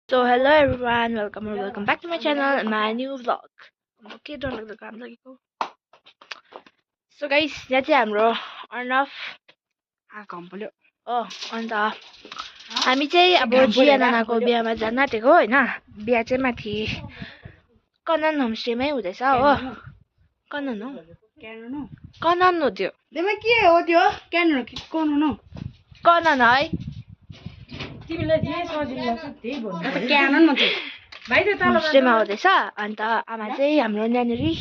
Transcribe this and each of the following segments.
So hello everyone, welcome back to my channel and my new vlog. Okay, don't look the gram लागेको. So guys, यहाँ चाहिँ हाम्रो अर्नव कम्पल्यो अन्त हामी चाहिँ अब जिया नानाको बिहामा जान आँटेको हैन. बिहा चाहिँ माथि कनन होमस्टेमै हुँदैछ हो. कनन हो. कनन हो त्यो. देमा के हो त्यो? क्यानन कोन हो? कनन है. तिमीलाई जे सजिलो लाग्छ त्यही भन्नु. म त क्यानन भन्छु. भाइ त तल होमस्टेमा हुँदैछ. अन्त आमा चाहिँ हाम्रो न्यानेरी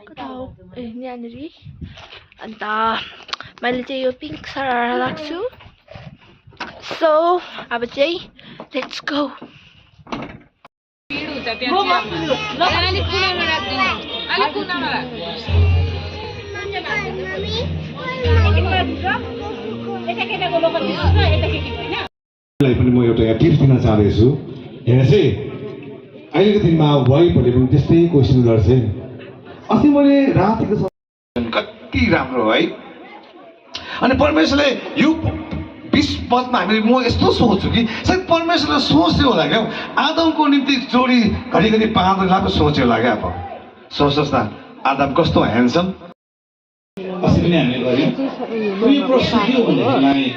कता हो? न्यानेरी. अन्त मैले चाहिँ यो पिङ्क सरारा लाग्छु. सो अब चाहिँ लेट्स गो. पनि म एउटा टिप्स दिन चाहन्छु. हेर्नु चाहिँ अहिलेको दिनमा वाइफहरूले पनि त्यस्तै क्वेसन गर्छ. अस्ति मैले रातिको कति राम्रो है. अनि परमेश्वरले यो 20 पदमा हामीले म यस्तो सोच्छु कि सायद परमेश्वरले सोच्यो होला क्या. आदमको निम्ति जोडी घरिघरि पाँच लाख सोच्यो होला क्या. अब सोच्नुहोस् न आदम कस्तो ह्यान्डसम. अस्ति पनि हामीले गऱ्यौँ यो प्रश्न के हो भन्दाखेरि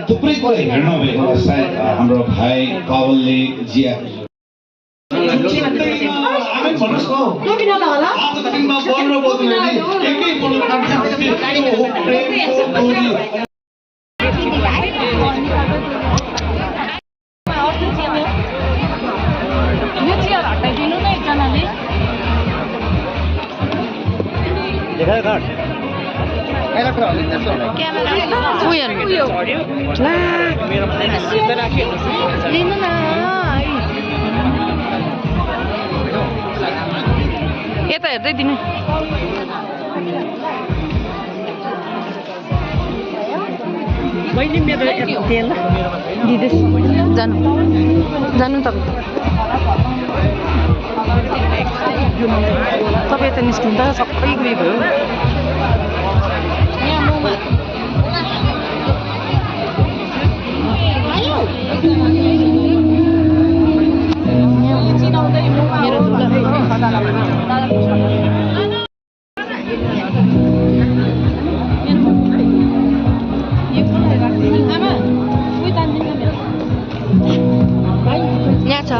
थुप्रै कुरा हेर्न भएको सायद हाम्रो भाइ कवलले जिया यता हेर्दै दिनु. मैले मेरो तेल दिदैछु. जानु जानु तपाईँ यता निस्किनु त सबै उयो भयो. यहाँ छ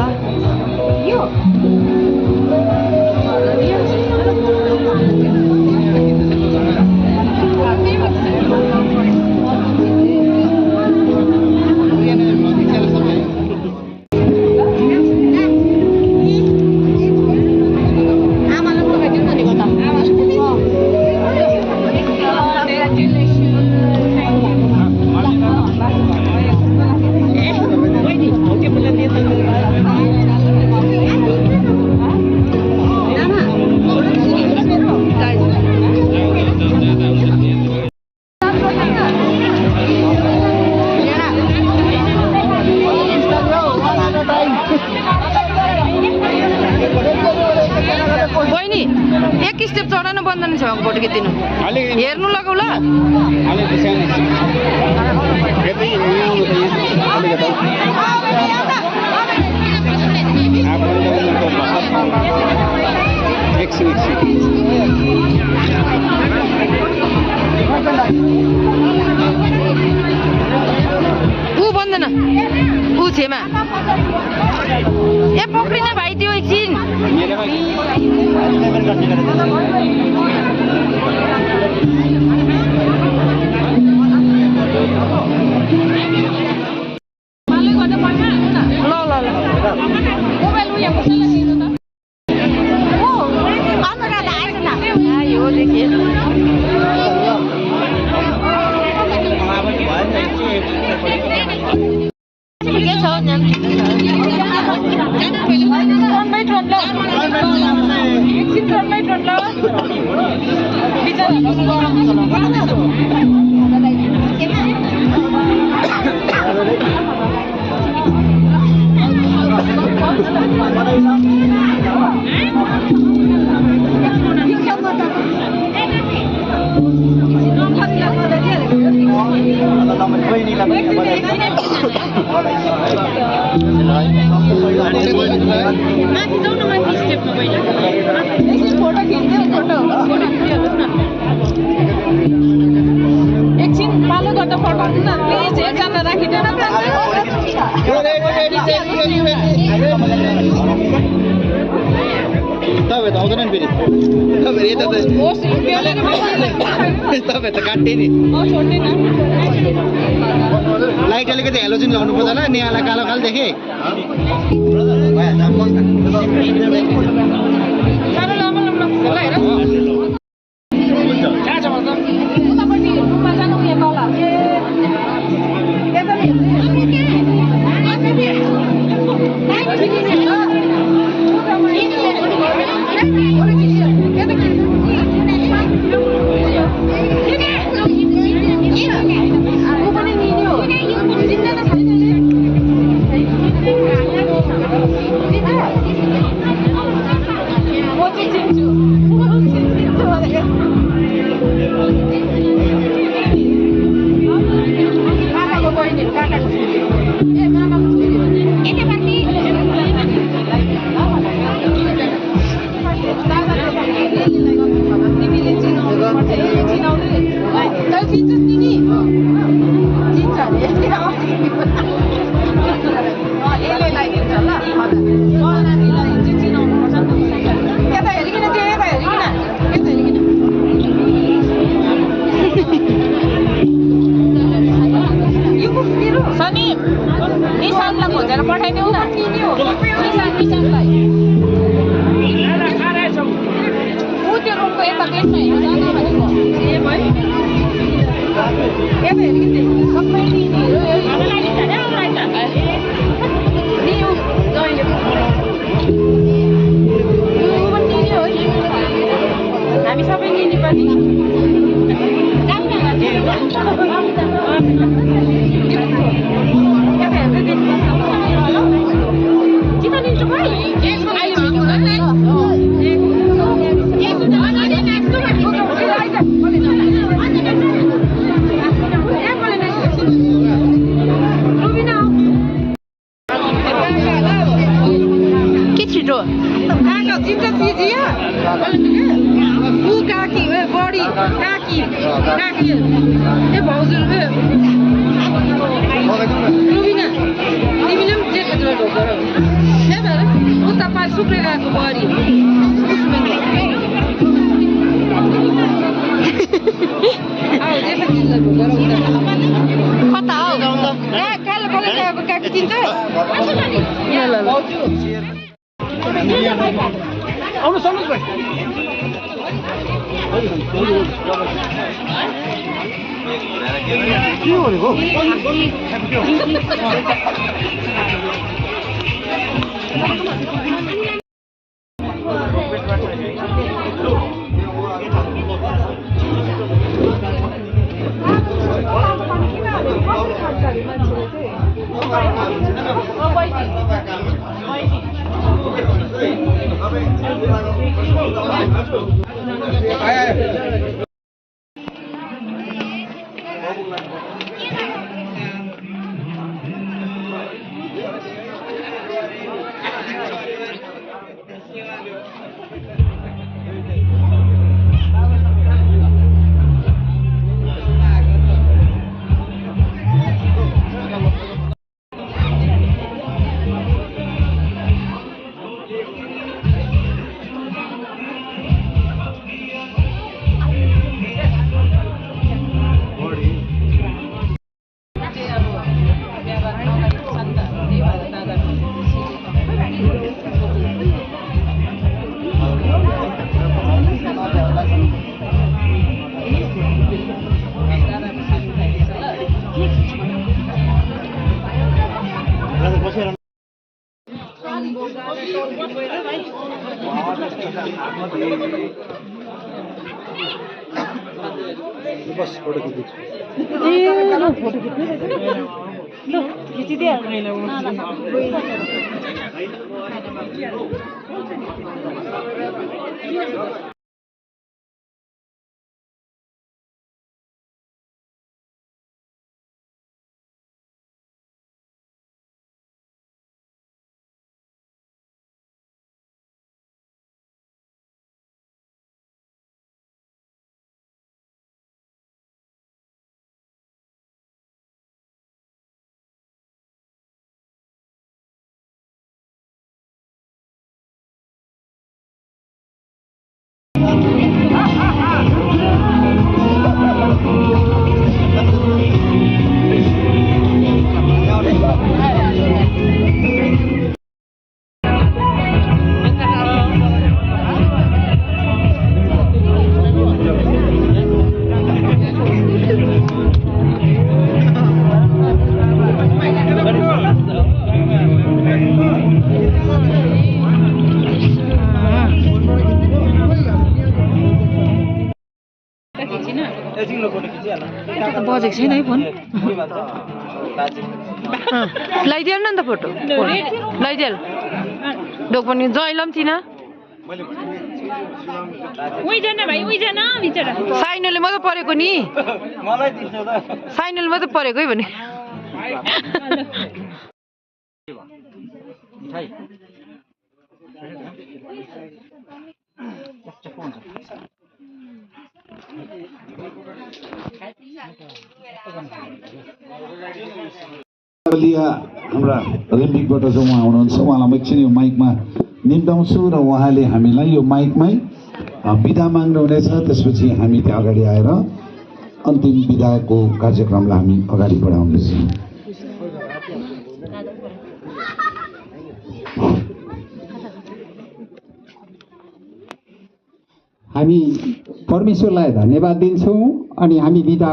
बहिनी एक स्टेप चढाउनु बन्दैन छ फोटो खिच्दिनु. हेर्नु लगाउ ल. ऊ बन्दैन ऊ छेमा ए पक्रिन भाइ त्यो एकछिन. Wait, माथि जाउँ न माथि स्टेपमा पहिला फोटो खिच्दै फोटो खिचिहाल्नुहोस् न एकछिन पालो गर्दा फटाउनु न प्लिज एकजना राखिदेऊ न तपाईँ त आउँदैन नि फेरि तपाईँ यता तपाईँ त काट्दै नि लाइट अलिकति हेलोजिन लगाउनु पर्दैन नि यहाँलाई कालो कालो देखेँ हामी सबै नेपाली के छिटो चिन्छ चिजिया ऊ काकी बडी काकी काकी ए भाउजू रुबिना तिमीले पनि जेठ ढोकर त्यही भएर उता पाल सुक्रे गएको बडी कता हौ कालो कलर गएको काकी चिन्छ आउनुहोस् आउनुहोस् भाइ के भनेको बस फोटो खिच्छु ल खिचिदिए बजेको छैन है फोन लगाइदियो न त फोटो लगाइदिएल डोक पनि जैलम थिएन साइनोले मात्रै परेको नि साइनोले मात्रै परेको है भने हाम्रा रिम्बिकबाट जो उहाँ हुनुहुन्छ उहाँलाई म एकछिन यो माइकमा निम्ताउँछु र उहाँले हामीलाई यो माइकमै बिदा माग्नुहुनेछ। त्यसपछि हामी त्यहाँ अगाडि आएर अन्तिम बिदाको कार्यक्रमलाई हामी अगाडि बढाउनेछौँ। हामी परमेश्वरलाई धन्यवाद दिन्छौँ अनि हामी बिदा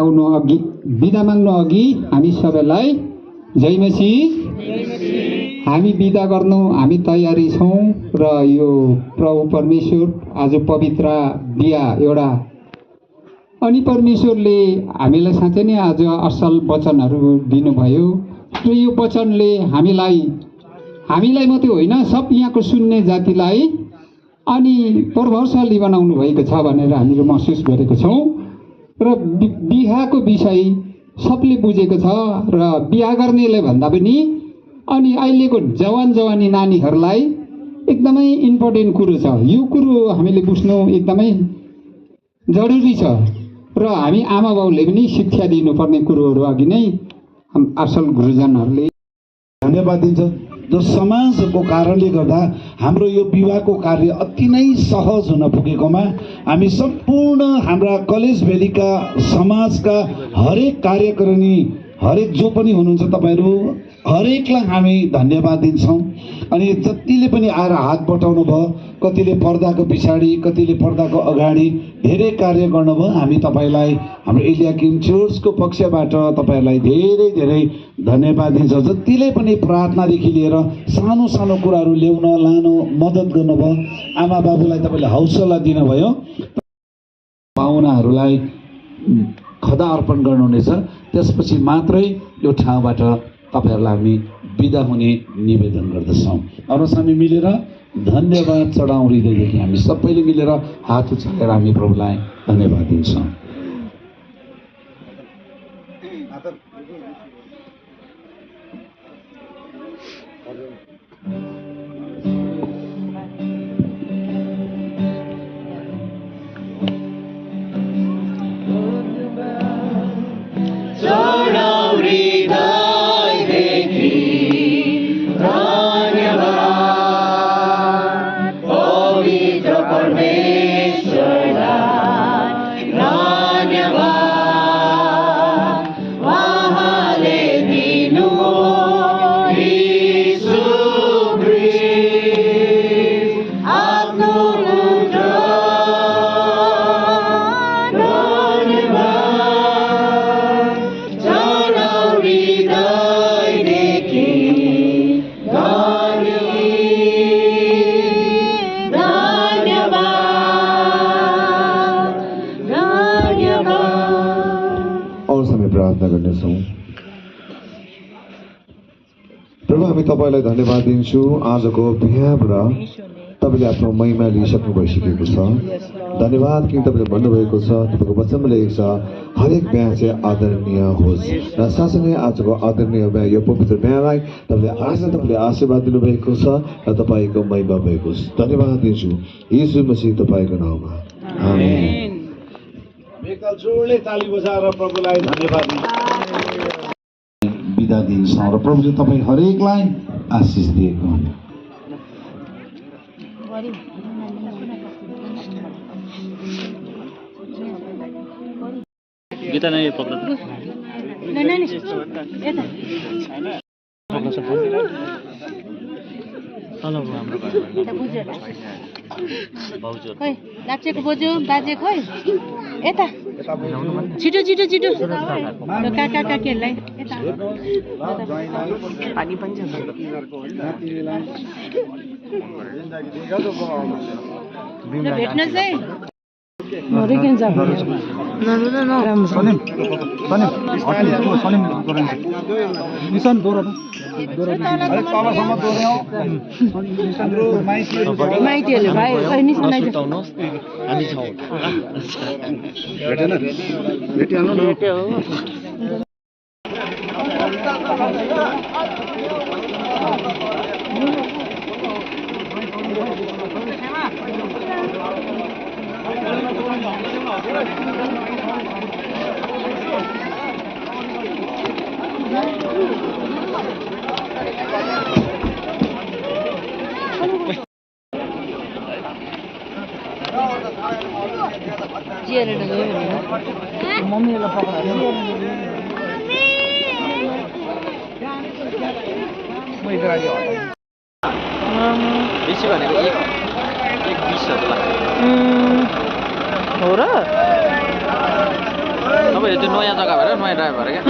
माग्नु अघि हामी सबैलाई जय मसीह हामी बिदा गर्नु हामी तयारी छौँ र यो प्रभु परमेश्वर आज पवित्र बिहा एउटा अनि परमेश्वरले हामीलाई साँच्चै नै आज असल वचनहरू दिनुभयो र यो वचनले हामीलाई मात्रै होइन सब यहाँको सुन्ने जातिलाई अनि प्रभावशाली बनाउनु भएको छ भनेर हामीले महसुस गरेको छौँ र बिहाको विषय सबले बुझेको छ र बिहा गर्नेले भन्दा पनि अनि अहिलेको जवानी नानीहरूलाई एकदमै इम्पोर्टेन्ट कुरो छ। यो कुरो हामीले बुझ्नु एकदमै जरुरी छ र हामी आमा बाउले पनि शिक्षा दिनुपर्ने कुरोहरू अघि नै असल गुरुजनहरूले धन्यवाद दिन्छ। जो समाजको कारणले गर्दा हाम्रो यो विवाहको कार्य अति नै सहज हुन पुगेकोमा हामी सम्पूर्ण हाम्रा कलेज भ्यालीका समाजका हरेक कार्यकर्णी हरेक जो पनि हुनुहुन्छ तपाईँहरू हरेकलाई हामी धन्यवाद दिन्छौँ। अनि जतिले पनि आएर हात बटाउनु भयो, कतिले पर्दाको पछाडि कतिले पर्दाको अगाडि धेरै कार्य गर्नुभयो। हामी तपाईँलाई हाम्रो इलियाकिम चर्चको पक्षबाट तपाईँहरूलाई धेरै धेरै धन्यवाद दिन्छौँ। जतिले पनि प्रार्थनादेखि लिएर सानो सानो कुराहरू ल्याउन लानु मद्दत गर्नुभयो, आमा बाबुलाई तपाईँले हौसला दिनुभयो। पाहुनाहरूलाई खदा अर्पण गर्नुहुनेछ, त्यसपछि मात्रै यो ठाउँबाट तपाईँहरूलाई हामी बिदा हुने निवेदन गर्दछौँ। अरू हामी मिलेर धन्यवाद चढाउँ हृदयदेखि हामी सबैले मिलेर हात उचालेर हामी प्रभुलाई धन्यवाद दिन्छौँ। प्रभु हामी तपाईँलाई धन्यवाद दिन्छु। आजको बिहाबाट तपाईँले आफ्नो महिमा लिइसक्नु भइसकेको छ। धन्यवाद कि तपाईँले भन्नुभएको छ, तपाईँको वचनमा लेखेको छ हरेक बिहा चाहिँ आदरणीय होस् र साथसाथै आजको आदरणीय बिहा यो पवित्र बिहालाई तपाईँले आशीर्वाद दिनुभएको छ र तपाईँको महिमा भएको छ। धन्यवाद दिन्छु यीशु मसीह तपाईँको नाउँमा, आमेन। एकताल जोडले ताली बजाएर प्रभुलाई धन्यवाद बिदा दिन्छौँ र प्रभुले तपाईँ हरेकलाई आशिष दिएको हुन्। गीता नै पक्र लाप्चेको बोजू बाजे खोइ यता छिटो छिटो छिटो काका काकीहरूलाई पानी पनि छ भेट्नुहोस् है। माइतीहरूले भाइ खै निस्कन बेसी भनेको 1.20 हो र तपाईँले त्यो नयाँ जग्गा भएर नयाँ ड्राइभर क्या